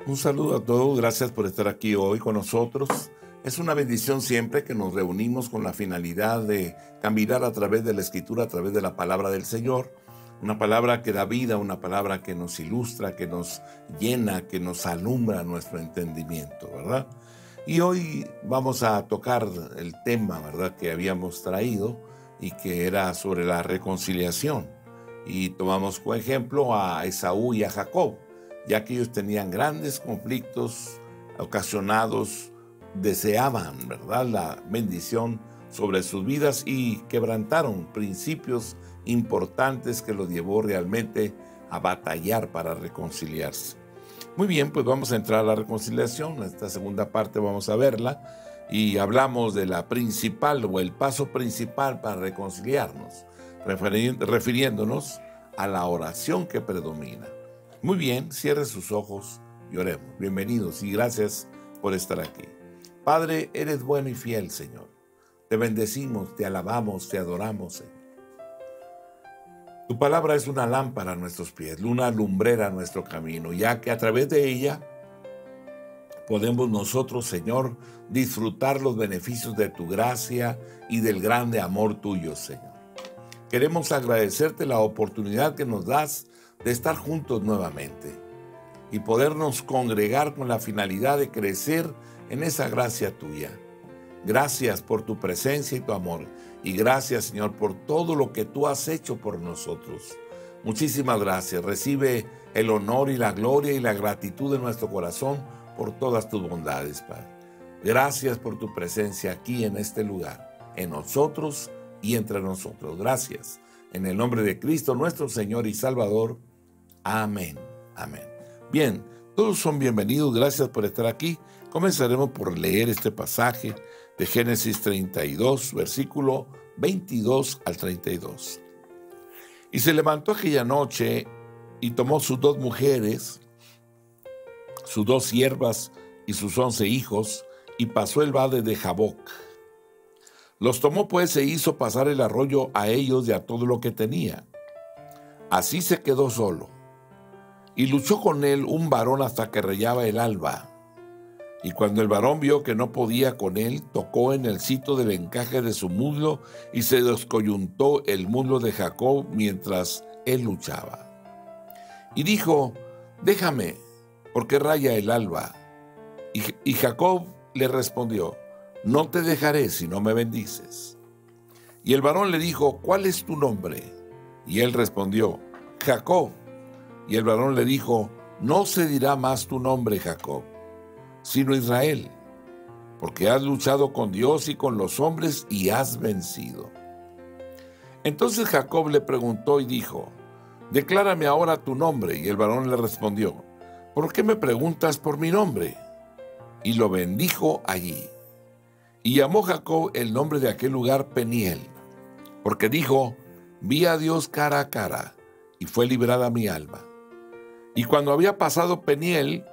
Un saludo a todos, gracias por estar aquí hoy con nosotros. Es una bendición siempre que nos reunimos con la finalidad de caminar a través de la Escritura, a través de la palabra del Señor. Una palabra que da vida, una palabra que nos ilustra, que nos llena, que nos alumbra nuestro entendimiento, ¿verdad? Y hoy vamos a tocar el tema, ¿verdad?, que habíamos traído y que era sobre la reconciliación. Y tomamos como ejemplo a Esaú y a Jacob, ya que ellos tenían grandes conflictos ocasionados, deseaban, ¿verdad?, la bendición sobre sus vidas y quebrantaron principios importantes que los llevó realmente a batallar para reconciliarse. Muy bien, pues vamos a entrar a la reconciliación. En esta segunda parte vamos a verla y hablamos de la principal o el paso principal para reconciliarnos, refiriéndonos a la oración que predomina. Muy bien, cierre sus ojos y oremos. Bienvenidos y gracias por estar aquí. Padre, eres bueno y fiel, Señor. Te bendecimos, te alabamos, te adoramos, Señor. Tu palabra es una lámpara a nuestros pies, una lumbrera a nuestro camino, ya que a través de ella podemos nosotros, Señor, disfrutar los beneficios de tu gracia y del grande amor tuyo, Señor. Queremos agradecerte la oportunidad que nos das de estar juntos nuevamente y podernos congregar con la finalidad de crecer en esa gracia tuya. Gracias por tu presencia y tu amor. Y gracias, Señor, por todo lo que tú has hecho por nosotros. Muchísimas gracias. Recibe el honor y la gloria y la gratitud de nuestro corazón por todas tus bondades, Padre. Gracias por tu presencia aquí en este lugar, en nosotros y entre nosotros. Gracias. En el nombre de Cristo, nuestro Señor y Salvador. Amén. Amén. Bien, todos son bienvenidos. Gracias por estar aquí. Comenzaremos por leer este pasaje de Génesis 32, versículo 22 al 32. Y se levantó aquella noche y tomó sus 2 mujeres, sus 2 siervas y sus 11 hijos, y pasó el vade de Jaboc. Los tomó pues e hizo pasar el arroyo a ellos y a todo lo que tenía. Así se quedó solo. Y luchó con él un varón hasta que rayaba el alba. Y cuando el varón vio que no podía con él, tocó en el sitio del encaje de su muslo y se descoyuntó el muslo de Jacob mientras él luchaba. Y dijo: déjame, porque raya el alba. Y Jacob le respondió: no te dejaré si no me bendices. Y el varón le dijo: ¿cuál es tu nombre? Y él respondió: Jacob. Y el varón le dijo: no se dirá más tu nombre Jacob, sino Israel, porque has luchado con Dios y con los hombres y has vencido. Entonces Jacob le preguntó y dijo: declárame ahora tu nombre. Y el varón le respondió: ¿por qué me preguntas por mi nombre? Y lo bendijo allí. Y llamó Jacob el nombre de aquel lugar Peniel, porque dijo: vi a Dios cara a cara, y fue librada mi alma. Y cuando había pasado Peniel,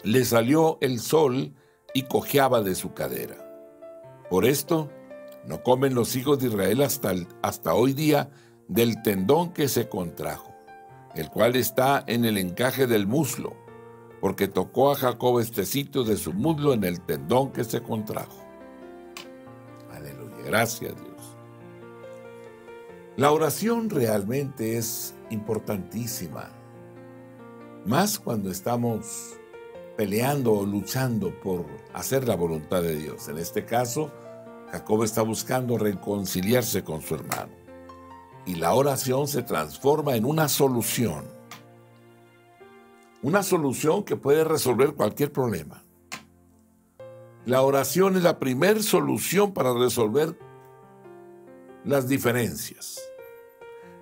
le salió el sol y cojeaba de su cadera. Por esto no comen los hijos de Israel hasta hoy día del tendón que se contrajo, el cual está en el encaje del muslo, porque tocó a Jacob este sitio de su muslo en el tendón que se contrajo. Aleluya, gracias Dios. La oración realmente es importantísima, más cuando estamos peleando o luchando por hacer la voluntad de Dios. En este caso, Jacob está buscando reconciliarse con su hermano. Y la oración se transforma en una solución. Una solución que puede resolver cualquier problema. La oración es la primera solución para resolver las diferencias.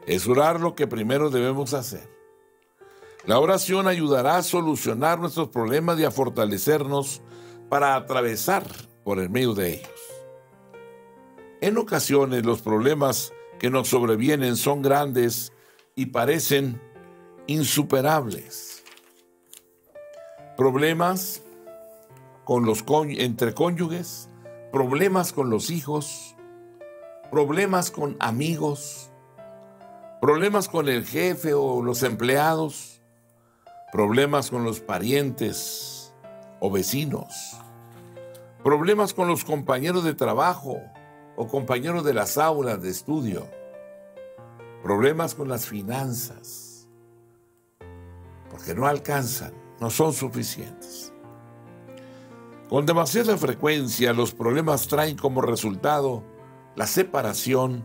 Es orar lo que primero debemos hacer. La oración ayudará a solucionar nuestros problemas y a fortalecernos para atravesar por el medio de ellos. En ocasiones los problemas que nos sobrevienen son grandes y parecen insuperables. Problemas entre cónyuges, problemas con los hijos, problemas con amigos, problemas con el jefe o los empleados, problemas con los parientes o vecinos, problemas con los compañeros de trabajo o compañeros de las aulas de estudio, problemas con las finanzas, porque no alcanzan, no son suficientes. Con demasiada frecuencia, los problemas traen como resultado la separación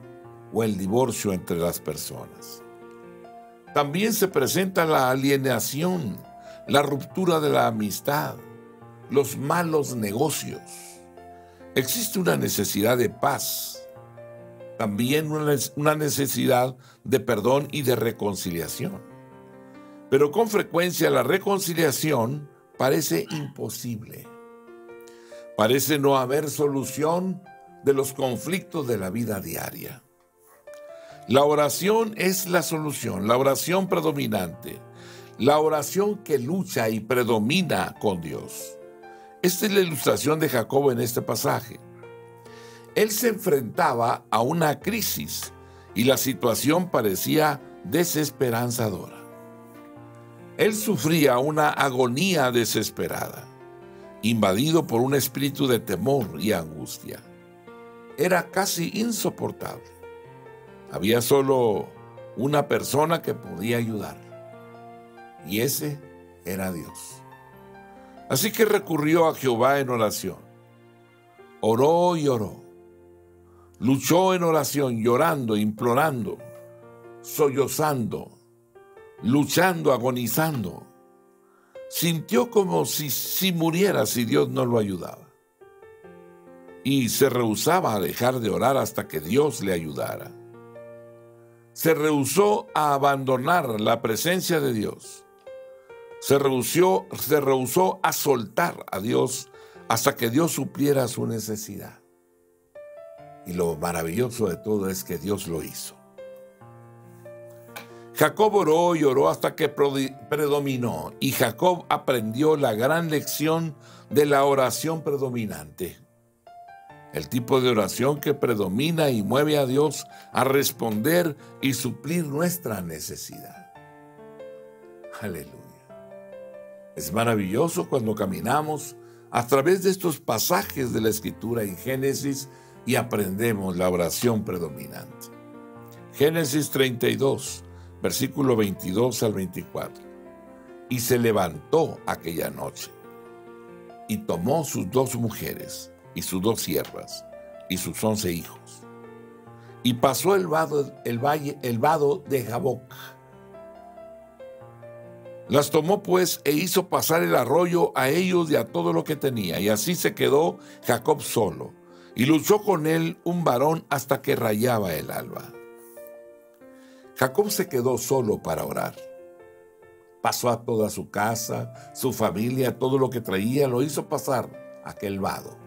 o el divorcio entre las personas. También se presenta la alienación, la ruptura de la amistad, los malos negocios. Existe una necesidad de paz, también una necesidad de perdón y de reconciliación. Pero con frecuencia la reconciliación parece imposible. Parece no haber solución de los conflictos de la vida diaria. La oración es la solución, la oración predominante, la oración que lucha y predomina con Dios. Esta es la ilustración de Jacob en este pasaje. Él se enfrentaba a una crisis y la situación parecía desesperanzadora. Él sufría una agonía desesperada, invadido por un espíritu de temor y angustia. Era casi insoportable. Había solo una persona que podía ayudar, y ese era Dios. Así que recurrió a Jehová en oración. Oró y oró. Luchó en oración, llorando, implorando, sollozando, luchando, agonizando. Sintió como si muriera si Dios no lo ayudaba. Y se rehusaba a dejar de orar hasta que Dios le ayudara. Se rehusó a abandonar la presencia de Dios. Se rehusó a soltar a Dios hasta que Dios supliera su necesidad. Y lo maravilloso de todo es que Dios lo hizo. Jacob oró y oró hasta que predominó, y Jacob aprendió la gran lección de la oración predominante. El tipo de oración que predomina y mueve a Dios a responder y suplir nuestra necesidad. Aleluya. Es maravilloso cuando caminamos a través de estos pasajes de la Escritura en Génesis y aprendemos la oración predominante. Génesis 32, versículo 22 al 24. Y se levantó aquella noche y tomó sus 2 mujeres y sus 2 siervas y sus 11 hijos, y pasó el vado de Jaboc. Las tomó pues e hizo pasar el arroyo a ellos y a todo lo que tenía, y así se quedó Jacob solo, y luchó con él un varón hasta que rayaba el alba. Jacob se quedó solo para orar. Pasó a toda su casa, su familia, todo lo que traía, lo hizo pasar aquel vado.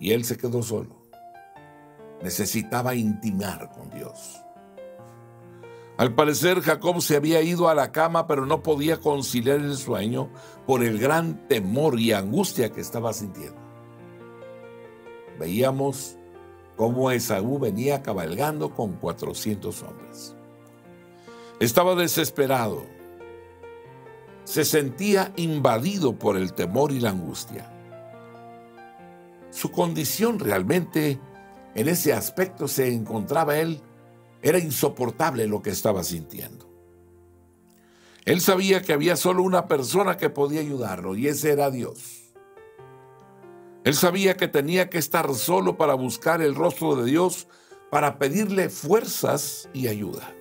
Y él se quedó solo. Necesitaba intimar con Dios. Al parecer, Jacob se había ido a la cama, pero no podía conciliar el sueño por el gran temor y angustia que estaba sintiendo. Veíamos cómo Esaú venía cabalgando con 400 hombres. Estaba desesperado. Se sentía invadido por el temor y la angustia. Su condición realmente, en ese aspecto se encontraba él, era insoportable lo que estaba sintiendo. Él sabía que había solo una persona que podía ayudarlo, y ese era Dios. Él sabía que tenía que estar solo para buscar el rostro de Dios, para pedirle fuerzas y ayuda.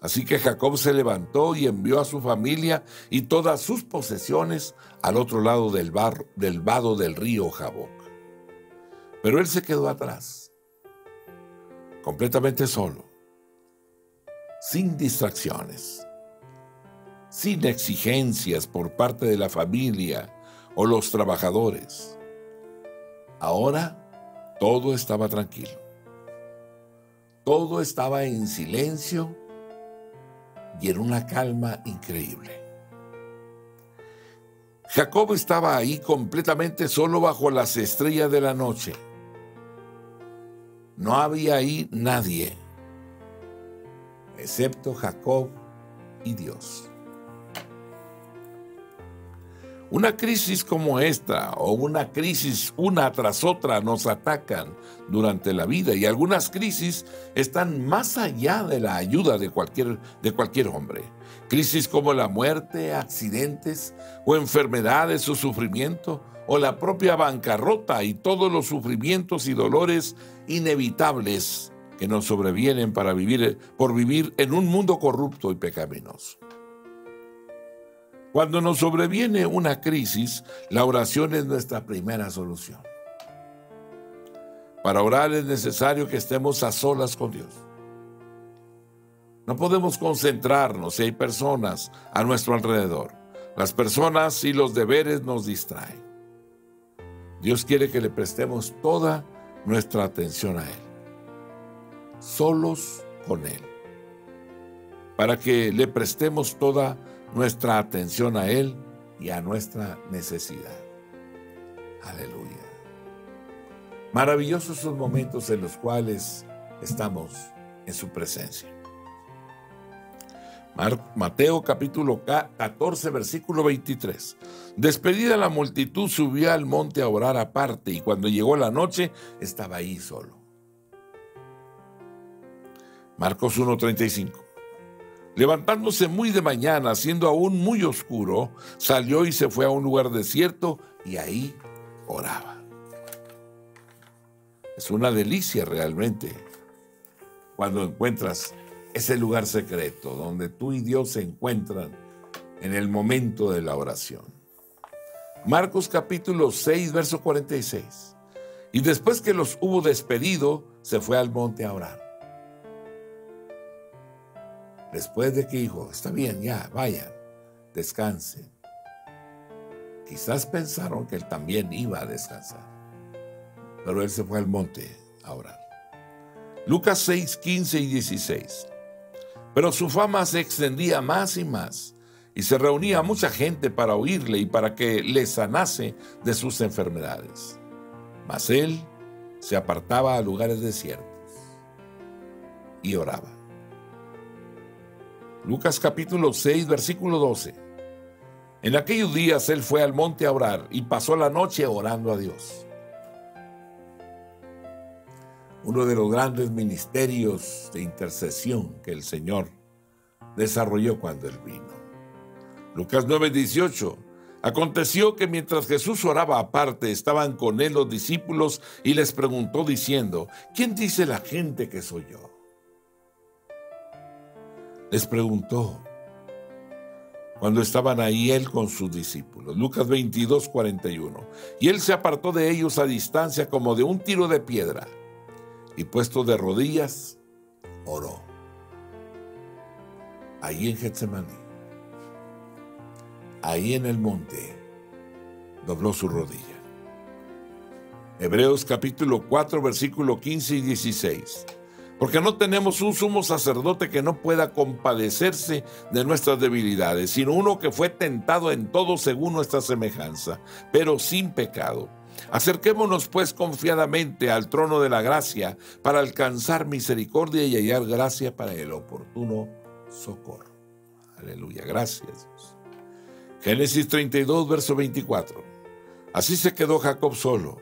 Así que Jacob se levantó y envió a su familia y todas sus posesiones al otro lado del vado del río Jaboc. Pero él se quedó atrás, completamente solo, sin distracciones, sin exigencias por parte de la familia o los trabajadores. Ahora todo estaba tranquilo. Todo estaba en silencio y en una calma increíble. Jacob estaba ahí completamente solo bajo las estrellas de la noche. No había ahí nadie, excepto Jacob y Dios. Una crisis como esta o una crisis una tras otra nos atacan durante la vida, y algunas crisis están más allá de la ayuda de cualquier hombre. Crisis como la muerte, accidentes o enfermedades o sufrimiento, o la propia bancarrota y todos los sufrimientos y dolores inevitables que nos sobrevienen por vivir en un mundo corrupto y pecaminoso. Cuando nos sobreviene una crisis, la oración es nuestra primera solución. Para orar es necesario que estemos a solas con Dios. No podemos concentrarnos si hay personas a nuestro alrededor. Las personas y los deberes nos distraen. Dios quiere que le prestemos toda nuestra atención a Él. Solos con Él. Para que le prestemos toda nuestra atención a Él y a nuestra necesidad. Aleluya. Maravillosos son momentos en los cuales estamos en su presencia. Mateo capítulo 14, versículo 23. Despedida la multitud, subió al monte a orar aparte, y cuando llegó la noche, estaba ahí solo. Marcos 1:35. Levantándose muy de mañana, siendo aún muy oscuro, salió y se fue a un lugar desierto, y ahí oraba. Es una delicia realmente cuando encuentras ese lugar secreto donde tú y Dios se encuentran en el momento de la oración. Marcos capítulo 6, verso 46. Y después que los hubo despedido, se fue al monte a orar. Después de que dijo, está bien, ya, vayan, descansen. Quizás pensaron que él también iba a descansar, pero él se fue al monte a orar. Lucas 6, 15 y 16. Pero su fama se extendía más y más, y se reunía mucha gente para oírle y para que le sanase de sus enfermedades. Mas él se apartaba a lugares desiertos y oraba. Lucas capítulo 6, versículo 12. En aquellos días él fue al monte a orar y pasó la noche orando a Dios. Uno de los grandes ministerios de intercesión que el Señor desarrolló cuando Él vino. Lucas 9:18. Aconteció que mientras Jesús oraba aparte, estaban con Él los discípulos y les preguntó diciendo, ¿quién dice la gente que soy yo? Les preguntó cuando estaban ahí Él con sus discípulos. Lucas 22:41. Y Él se apartó de ellos a distancia como de un tiro de piedra, y puesto de rodillas, oró. Ahí en Getsemaní, ahí en el monte, dobló su rodilla. Hebreos capítulo 4, versículo 15 y 16. Porque no tenemos un sumo sacerdote que no pueda compadecerse de nuestras debilidades, sino uno que fue tentado en todo según nuestra semejanza, pero sin pecado. Acerquémonos pues confiadamente al trono de la gracia para alcanzar misericordia y hallar gracia para el oportuno socorro. Aleluya, gracias Dios. Génesis 32, verso 24. Así se quedó Jacob solo,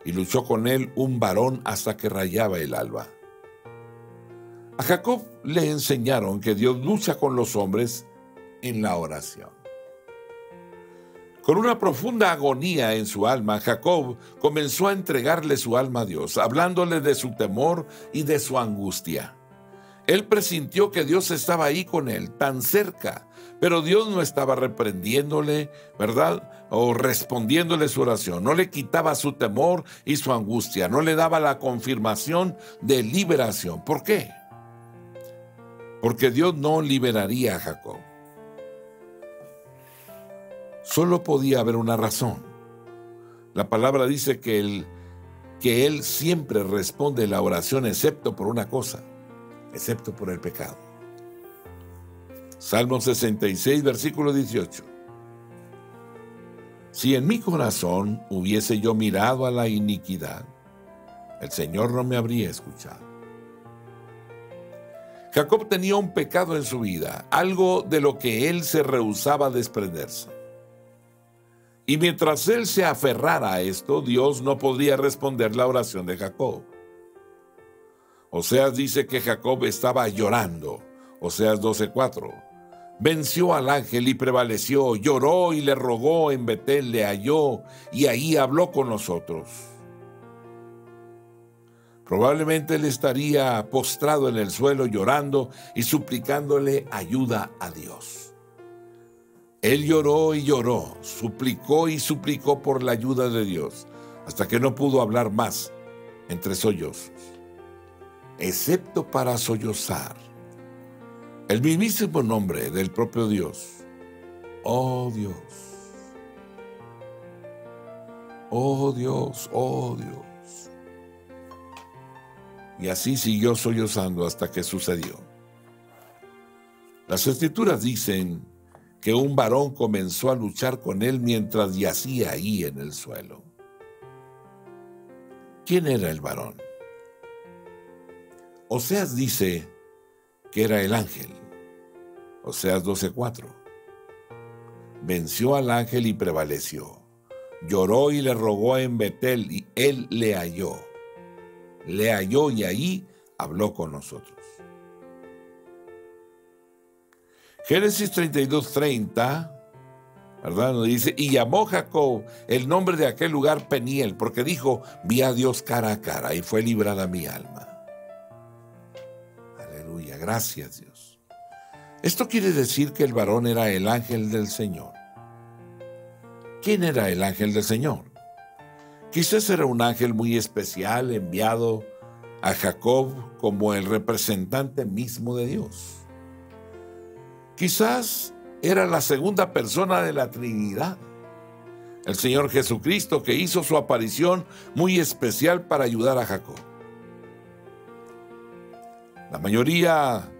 y luchó con él un varón hasta que rayaba el alba. A Jacob le enseñaron que Dios lucha con los hombres en la oración. Con una profunda agonía en su alma, Jacob comenzó a entregarle su alma a Dios, hablándole de su temor y de su angustia. Él presintió que Dios estaba ahí con él, tan cerca, pero Dios no estaba reprendiéndole, ¿verdad? O respondiéndole su oración. No le quitaba su temor y su angustia, no le daba la confirmación de liberación. ¿Por qué? Porque Dios no liberaría a Jacob. Solo podía haber una razón. La palabra dice que él siempre responde la oración excepto por una cosa, excepto por el pecado. Salmo 66, versículo 18. Si en mi corazón hubiese yo mirado a la iniquidad, el Señor no me habría escuchado. Jacob tenía un pecado en su vida, algo de lo que él se rehusaba a desprenderse. Y mientras él se aferrara a esto, Dios no podría responder la oración de Jacob. Oseas dice que Jacob estaba llorando. Oseas 12:4. Venció al ángel y prevaleció, lloró y le rogó en Betel, le halló y ahí habló con nosotros. Probablemente él estaría postrado en el suelo llorando y suplicándole ayuda a Dios. Él lloró y lloró, suplicó y suplicó por la ayuda de Dios, hasta que no pudo hablar más entre sollozos, excepto para sollozar el mismísimo nombre del propio Dios. Oh Dios, oh Dios, oh Dios. Y así siguió sollozando hasta que sucedió. Las Escrituras dicen que un varón comenzó a luchar con él mientras yacía ahí en el suelo. ¿Quién era el varón? Oseas dice que era el ángel. Oseas 12:4. Venció al ángel y prevaleció. Lloró y le rogó en Betel y él le halló. Le halló y ahí habló con nosotros. Génesis 32:30, ¿verdad? Nos dice, y llamó Jacob el nombre de aquel lugar Peniel, porque dijo, vi a Dios cara a cara y fue librada mi alma. Aleluya, gracias Dios. Esto quiere decir que el varón era el ángel del Señor. ¿Quién era el ángel del Señor? Quizás era un ángel muy especial enviado a Jacob como el representante mismo de Dios. Quizás era la segunda persona de la Trinidad, el Señor Jesucristo, que hizo su aparición muy especial para ayudar a Jacob. La mayoría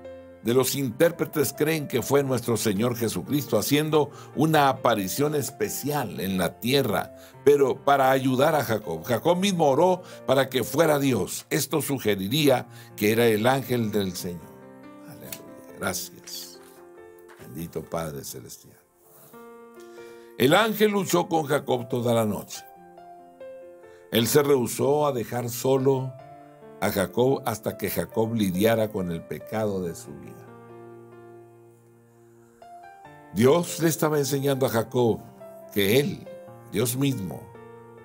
de los intérpretes creen que fue nuestro Señor Jesucristo haciendo una aparición especial en la tierra, pero para ayudar a Jacob. Jacob mismo oró para que fuera Dios. Esto sugeriría que era el ángel del Señor. Aleluya, gracias. Bendito Padre Celestial. El ángel luchó con Jacob toda la noche. Él se rehusó a dejar solo a Jacob hasta que Jacob lidiara con el pecado de su vida. Dios le estaba enseñando a Jacob que él, Dios mismo,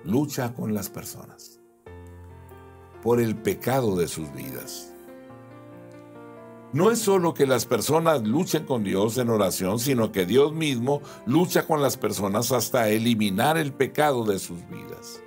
lucha con las personas por el pecado de sus vidas. No es solo que las personas luchen con Dios en oración, sino que Dios mismo lucha con las personas hasta eliminar el pecado de sus vidas.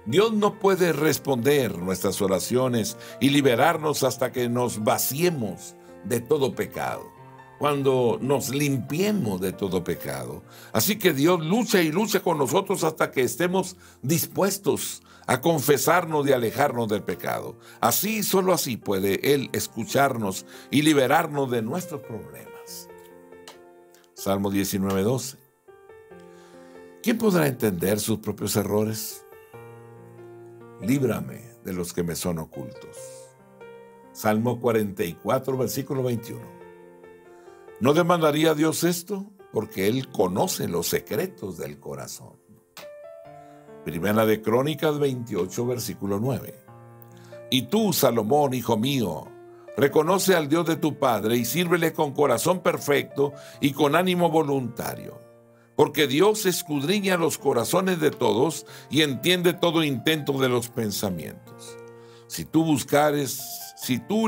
Dios no puede responder nuestras oraciones y liberarnos hasta que nos vaciemos de todo pecado, cuando nos limpiemos de todo pecado. Así que Dios lucha y lucha con nosotros hasta que estemos dispuestos a confesarnos y alejarnos del pecado. Así, solo así puede Él escucharnos y liberarnos de nuestros problemas. Salmo 19:12. ¿Quién podrá entender sus propios errores? Líbrame de los que me son ocultos. Salmo 44, versículo 21. ¿No demandaría Dios esto? Porque Él conoce los secretos del corazón. Primera de Crónicas 28, versículo 9. Y tú, Salomón, hijo mío, reconoce al Dios de tu Padre y sírvele con corazón perfecto y con ánimo voluntario. Porque Dios escudriña los corazones de todos y entiende todo intento de los pensamientos. Si tú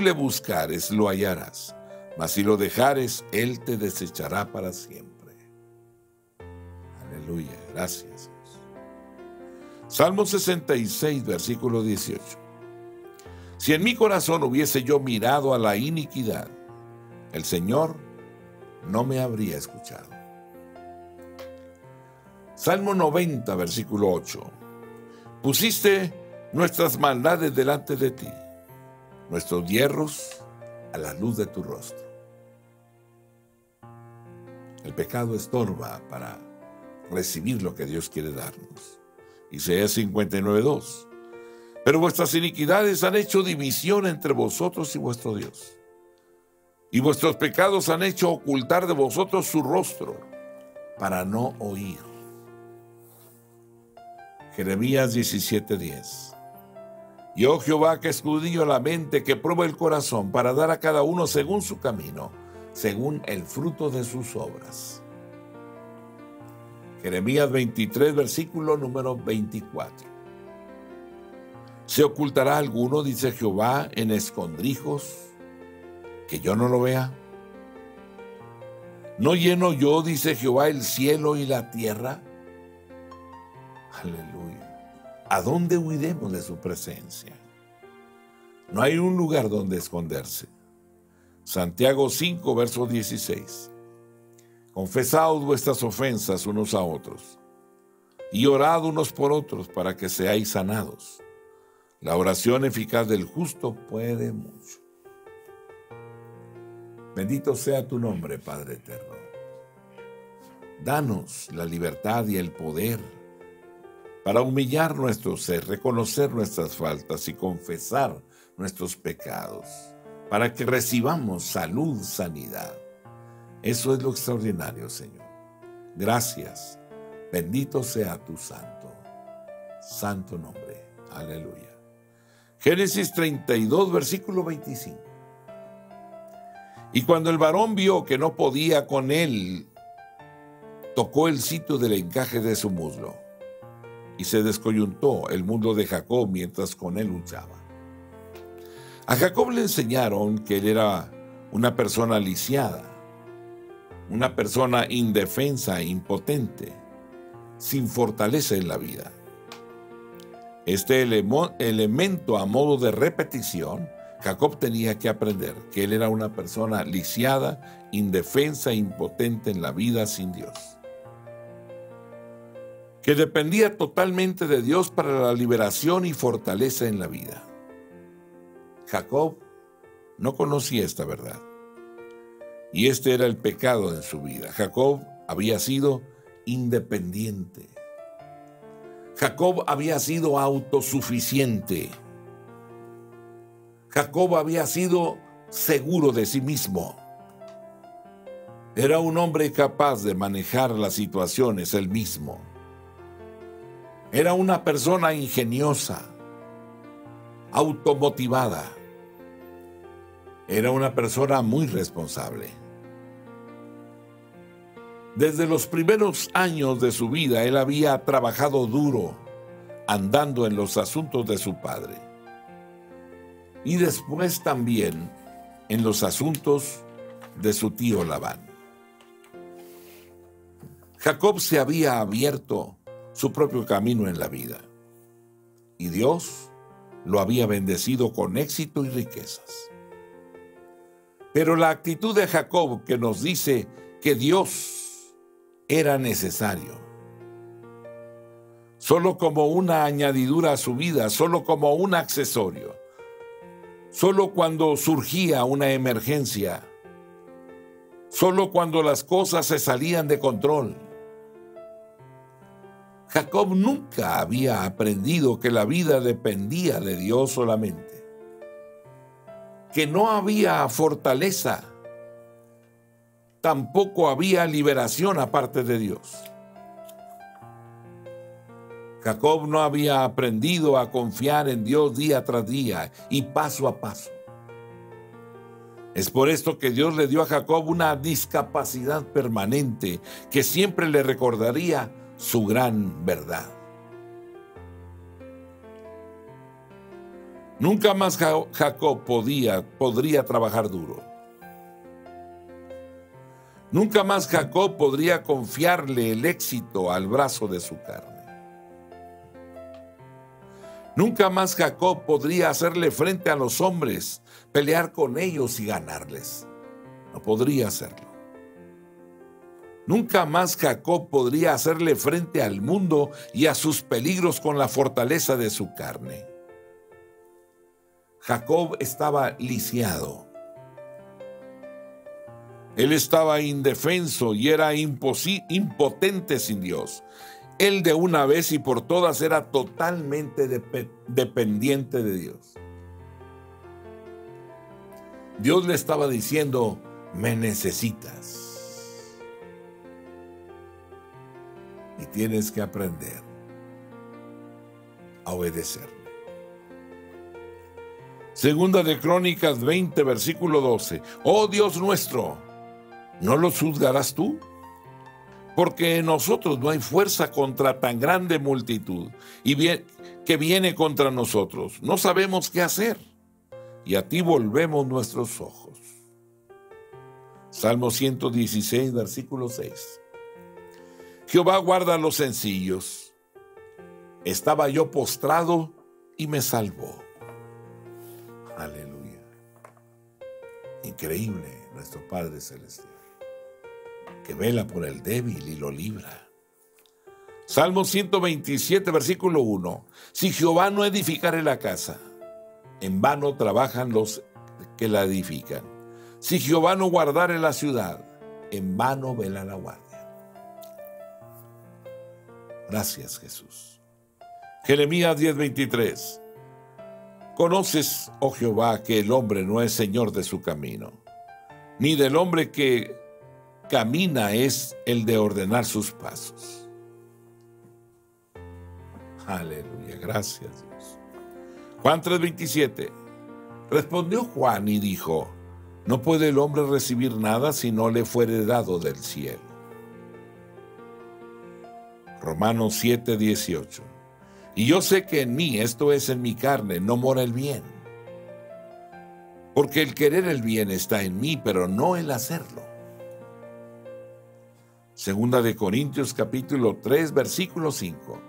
le buscares, lo hallarás. Mas si lo dejares, Él te desechará para siempre. Aleluya, gracias Dios. Salmo 66, versículo 18. Si en mi corazón hubiese yo mirado a la iniquidad, el Señor no me habría escuchado. Salmo 90, versículo 8. Pusiste nuestras maldades delante de ti, nuestros hierros a la luz de tu rostro. El pecado estorba para recibir lo que Dios quiere darnos. Isaías 59:2. Pero vuestras iniquidades han hecho división entre vosotros y vuestro Dios. Y vuestros pecados han hecho ocultar de vosotros su rostro para no oír. Jeremías 17:10. Yo, Jehová, que escudriño la mente, que prueba el corazón, para dar a cada uno según su camino, según el fruto de sus obras. Jeremías 23, versículo número 24. ¿Se ocultará alguno, dice Jehová, en escondrijos, que yo no lo vea? ¿No lleno yo, dice Jehová, el cielo y la tierra? Aleluya. ¿A dónde huiremos de su presencia? No hay un lugar donde esconderse. Santiago 5, verso 16. Confesaos vuestras ofensas unos a otros, y orad unos por otros para que seáis sanados. La oración eficaz del justo puede mucho. Bendito sea tu nombre, Padre eterno. Danos la libertad y el poder para humillar nuestro ser, reconocer nuestras faltas y confesar nuestros pecados, para que recibamos salud, sanidad. Eso es lo extraordinario, Señor. Gracias. Bendito sea tu santo nombre. Aleluya. Génesis 32, versículo 25. Y cuando el varón vio que no podía con él, tocó el sitio del encaje de su muslo, y se descoyuntó el muslo de Jacob mientras con él luchaba. A Jacob le enseñaron que él era una persona lisiada, una persona indefensa, impotente, sin fortaleza en la vida. Este elemento a modo de repetición, Jacob tenía que aprender que él era una persona lisiada, indefensa, impotente en la vida sin Dios, que dependía totalmente de Dios para la liberación y fortaleza en la vida. Jacob no conocía esta verdad, y este era el pecado en su vida. Jacob había sido independiente. Jacob había sido autosuficiente. Jacob había sido seguro de sí mismo. Era un hombre capaz de manejar las situaciones él mismo. Era una persona ingeniosa, automotivada. Era una persona muy responsable. Desde los primeros años de su vida, él había trabajado duro, andando en los asuntos de su padre. Y después también en los asuntos de su tío Labán. Jacob se había abierto su propio camino en la vida, y Dios lo había bendecido con éxito y riquezas. Pero la actitud de Jacob, que nos dice que Dios era necesario, solo como una añadidura a su vida, solo como un accesorio, solo cuando surgía una emergencia, solo cuando las cosas se salían de control. Jacob nunca había aprendido que la vida dependía de Dios solamente, que no había fortaleza, tampoco había liberación aparte de Dios. Jacob no había aprendido a confiar en Dios día tras día y paso a paso. Es por esto que Dios le dio a Jacob una discapacidad permanente que siempre le recordaría su gran verdad. Nunca más Jacob podría trabajar duro. Nunca más Jacob podría confiarle el éxito al brazo de su carne. Nunca más Jacob podría hacerle frente a los hombres, pelear con ellos y ganarles. No podría hacerlo. Nunca más Jacob podría hacerle frente al mundo y a sus peligros con la fortaleza de su carne. Jacob estaba lisiado. Él estaba indefenso y era impotente sin Dios. él de una vez y por todas era totalmente dependiente de Dios. Dios le estaba diciendo, me necesitas. Y tienes que aprender a obedecerme. Segunda de Crónicas 20, versículo 12. Oh Dios nuestro, ¿no los juzgarás tú? Porque en nosotros no hay fuerza contra tan grande multitud que viene contra nosotros. No sabemos qué hacer, y a ti volvemos nuestros ojos. Salmo 116, versículo 6. Jehová guarda a los sencillos. Estaba yo postrado y me salvó. Aleluya. Increíble nuestro Padre Celestial, que vela por el débil y lo libra. Salmo 127, versículo 1. Si Jehová no edificare la casa, en vano trabajan los que la edifican. Si Jehová no guardare la ciudad, en vano vela la guardia. Gracias, Jesús. Jeremías 10:23. Conoces, oh Jehová, que el hombre no es señor de su camino, ni del hombre que camina es el de ordenar sus pasos. Aleluya, gracias Dios. Juan 3:27. Respondió Juan y dijo, no puede el hombre recibir nada si no le fuere dado del cielo. Romanos 7:18. Y yo sé que en mí, esto es en mi carne, no mora el bien. Porque el querer el bien está en mí, pero no el hacerlo. Segunda de Corintios capítulo 3, versículo 5.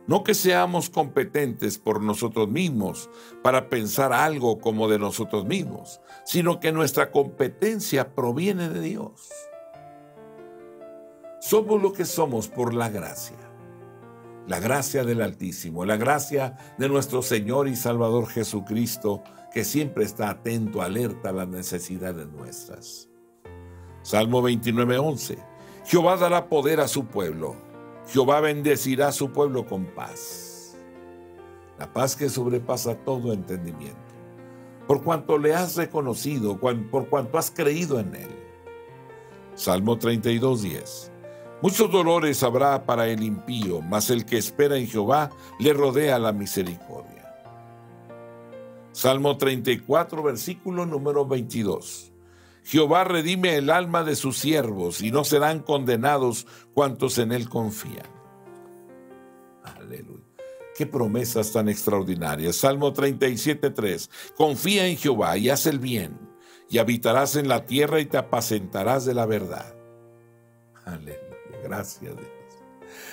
No que seamos competentes por nosotros mismos para pensar algo como de nosotros mismos, sino que nuestra competencia proviene de Dios. Somos lo que somos por la gracia del Altísimo, la gracia de nuestro Señor y Salvador Jesucristo, que siempre está atento, alerta a las necesidades nuestras. Salmo 29:11. Jehová dará poder a su pueblo. Jehová bendecirá a su pueblo con paz. La paz que sobrepasa todo entendimiento. Por cuanto le has reconocido, por cuanto has creído en él. Salmo 32:10. Muchos dolores habrá para el impío, mas el que espera en Jehová le rodea la misericordia. Salmo 34, versículo número 22. Jehová redime el alma de sus siervos, y no serán condenados cuantos en él confían. Aleluya. Qué promesas tan extraordinarias. Salmo 37:3. Confía en Jehová y haz el bien, y habitarás en la tierra y te apacentarás de la verdad. Aleluya. Gracias, Dios.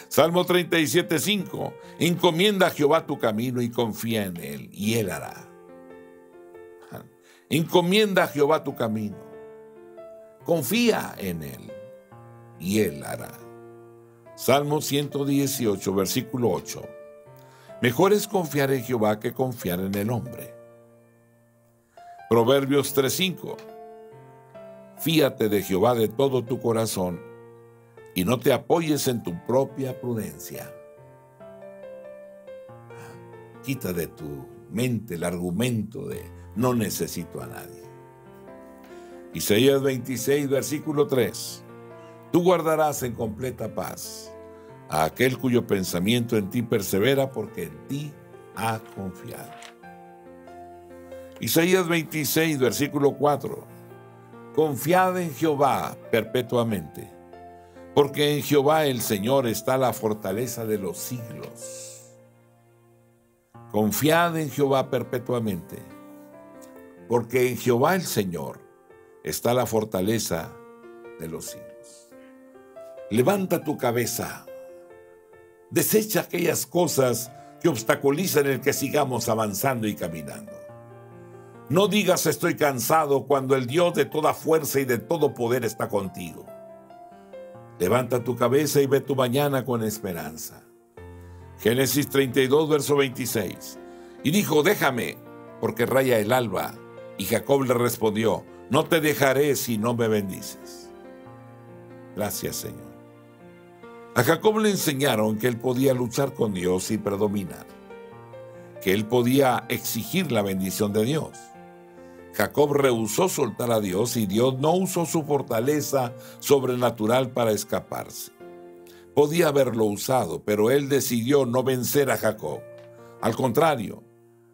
Salmo 37:5. Encomienda a Jehová tu camino y confía en él, y él hará. Encomienda a Jehová tu camino. Confía en él, y él hará. Salmo 118, versículo 8. Mejor es confiar en Jehová que confiar en el hombre. Proverbios 3:5. Fíate de Jehová de todo tu corazón, y no te apoyes en tu propia prudencia. Quita de tu mente el argumento de no necesito a nadie. Isaías 26, versículo 3. Tú guardarás en completa paz a aquel cuyo pensamiento en ti persevera, porque en ti ha confiado. Isaías 26, versículo 4. Confiad en Jehová perpetuamente, porque en Jehová el Señor está la fortaleza de los siglos. Confiad en Jehová perpetuamente, porque en Jehová el Señor está la fortaleza de los siglos. Levanta tu cabeza, desecha aquellas cosas que obstaculizan el que sigamos avanzando y caminando. No digas estoy cansado cuando el Dios de toda fuerza y de todo poder está contigo. Levanta tu cabeza y ve tu mañana con esperanza. Génesis 32, verso 26. Y dijo, déjame, porque raya el alba. Y Jacob le respondió, no te dejaré si no me bendices. Gracias, Señor. A Jacob le enseñaron que él podía luchar con Dios y predominar, que él podía exigir la bendición de Dios. Jacob rehusó soltar a Dios y Dios no usó su fortaleza sobrenatural para escaparse. Podía haberlo usado, pero él decidió no vencer a Jacob. Al contrario,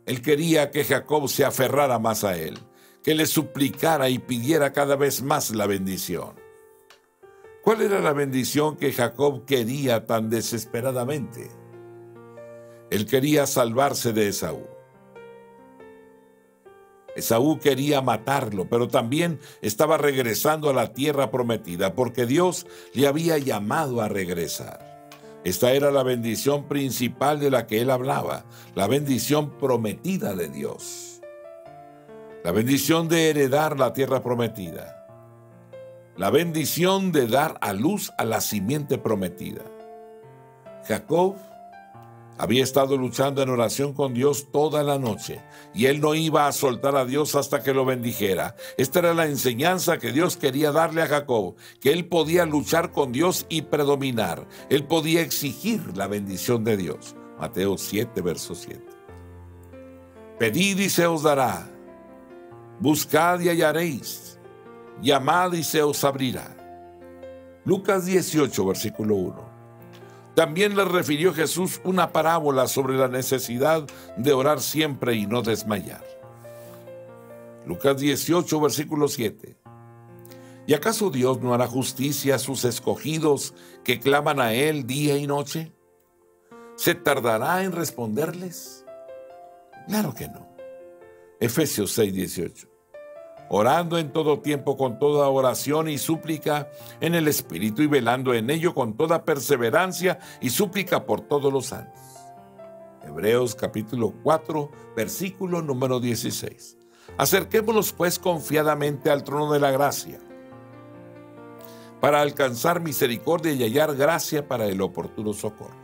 él quería que Jacob se aferrara más a él, que le suplicara y pidiera cada vez más la bendición. ¿Cuál era la bendición que Jacob quería tan desesperadamente? Él quería salvarse de Esaú. Esaú quería matarlo, pero también estaba regresando a la tierra prometida, porque Dios le había llamado a regresar. Esta era la bendición principal de la que él hablaba, la bendición prometida de Dios. La bendición de heredar la tierra prometida. La bendición de dar a luz a la simiente prometida. Jacob había estado luchando en oración con Dios toda la noche y él no iba a soltar a Dios hasta que lo bendijera. Esta era la enseñanza que Dios quería darle a Jacob, que él podía luchar con Dios y predominar. Él podía exigir la bendición de Dios. Mateo 7, verso 7. Pedid y se os dará. Buscad y hallaréis. Llamad y se os abrirá. Lucas 18, versículo 1. También le refirió Jesús una parábola sobre la necesidad de orar siempre y no desmayar. Lucas 18, versículo 7. ¿Y acaso Dios no hará justicia a sus escogidos que claman a Él día y noche? ¿Se tardará en responderles? Claro que no. Efesios 6, 18. Orando en todo tiempo con toda oración y súplica en el Espíritu y velando en ello con toda perseverancia y súplica por todos los santos. Hebreos capítulo 4, versículo número 16. Acerquémonos pues confiadamente al trono de la gracia, para alcanzar misericordia y hallar gracia para el oportuno socorro.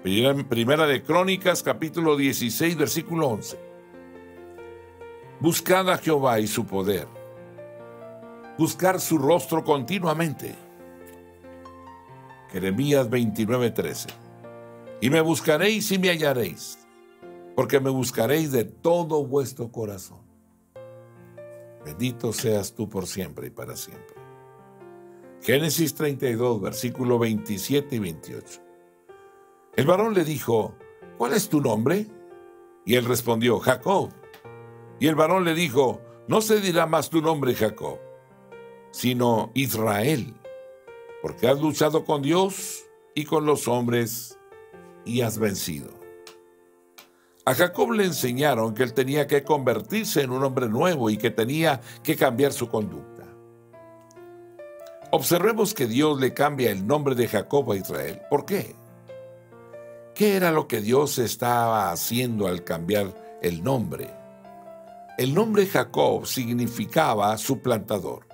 Primera de Crónicas capítulo 16, versículo 11. Buscad a Jehová y su poder. Buscar su rostro continuamente. Jeremías 29:13. Y me buscaréis y me hallaréis, porque me buscaréis de todo vuestro corazón. Bendito seas tú por siempre y para siempre. Génesis 32, versículo 27 y 28. El varón le dijo, ¿cuál es tu nombre? Y él respondió, Jacob. Y el varón le dijo, no se dirá más tu nombre Jacob, sino Israel, porque has luchado con Dios y con los hombres y has vencido. A Jacob le enseñaron que él tenía que convertirse en un hombre nuevo y que tenía que cambiar su conducta. Observemos que Dios le cambia el nombre de Jacob a Israel. ¿Por qué? ¿Qué era lo que Dios estaba haciendo al cambiar el nombre? El nombre Jacob significaba suplantador,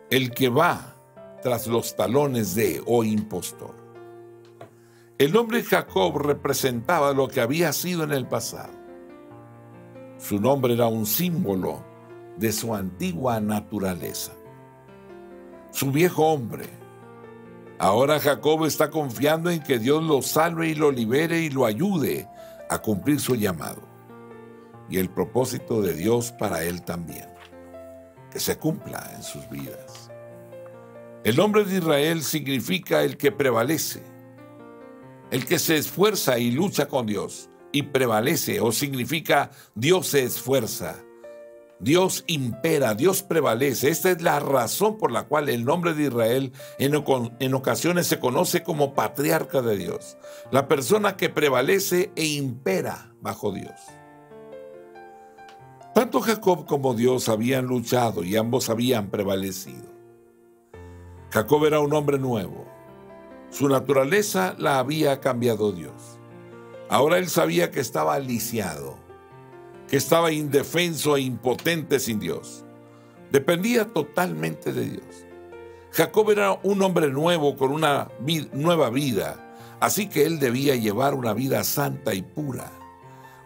el que va tras los talones de o impostor. El nombre Jacob representaba lo que había sido en el pasado. Su nombre era un símbolo de su antigua naturaleza, su viejo hombre. Ahora Jacob está confiando en que Dios lo salve y lo libere y lo ayude a cumplir su llamado. Y el propósito de Dios para él también, que se cumpla en sus vidas. El nombre de Israel significa el que prevalece, el que se esfuerza y lucha con Dios y prevalece, o significa Dios se esfuerza, Dios impera, Dios prevalece. Esta es la razón por la cual el nombre de Israel en ocasiones se conoce como patriarca de Dios, la persona que prevalece e impera bajo Dios. Tanto Jacob como Dios habían luchado y ambos habían prevalecido. Jacob era un hombre nuevo. Su naturaleza la había cambiado Dios. Ahora él sabía que estaba lisiado, que estaba indefenso e impotente sin Dios. Dependía totalmente de Dios. Jacob era un hombre nuevo con una nueva vida, así que él debía llevar una vida santa y pura.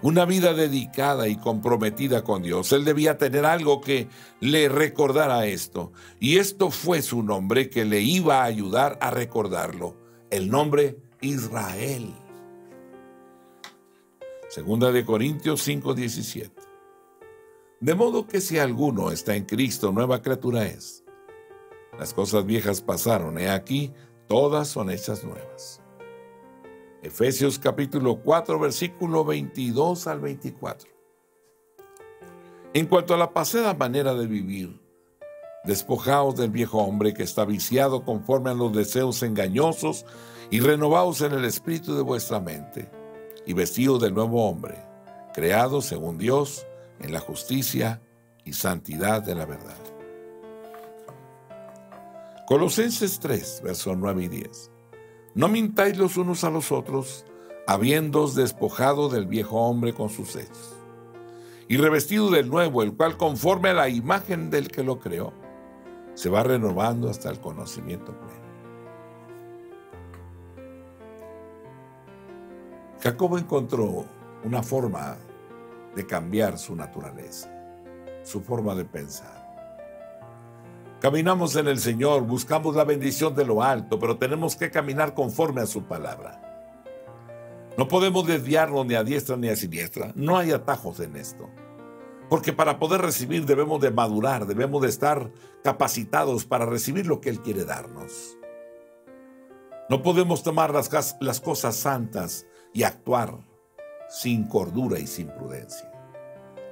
una vida dedicada y comprometida con Dios. Él debía tener algo que le recordara esto, y esto fue su nombre que le iba a ayudar a recordarlo, el nombre Israel. Segunda de Corintios 5:17. De modo que si alguno está en Cristo, nueva criatura es. Las cosas viejas pasaron, he aquí, todas son hechas nuevas. Efesios capítulo 4, versículo 22 al 24. En cuanto a la pasada manera de vivir, despojaos del viejo hombre que está viciado conforme a los deseos engañosos y renovaos en el espíritu de vuestra mente, y vestidos del nuevo hombre, creado según Dios en la justicia y santidad de la verdad. Colosenses 3, versos 9 y 10. No mintáis los unos a los otros, habiéndoos despojado del viejo hombre con sus hechos, y revestido del nuevo, el cual conforme a la imagen del que lo creó, se va renovando hasta el conocimiento pleno. Jacobo encontró una forma de cambiar su naturaleza, su forma de pensar. Caminamos en el Señor, buscamos la bendición de lo alto, pero tenemos que caminar conforme a su palabra. No podemos desviarnos ni a diestra ni a siniestra. No hay atajos en esto. Porque para poder recibir debemos de madurar, debemos de estar capacitados para recibir lo que Él quiere darnos. No podemos tomar las cosas santas y actuar sin cordura y sin prudencia.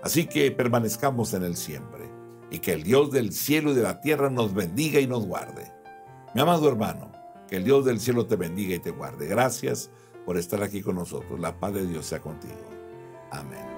Así que permanezcamos en Él siempre, y que el Dios del cielo y de la tierra nos bendiga y nos guarde. Mi amado hermano, que el Dios del cielo te bendiga y te guarde. Gracias por estar aquí con nosotros. La paz de Dios sea contigo. Amén.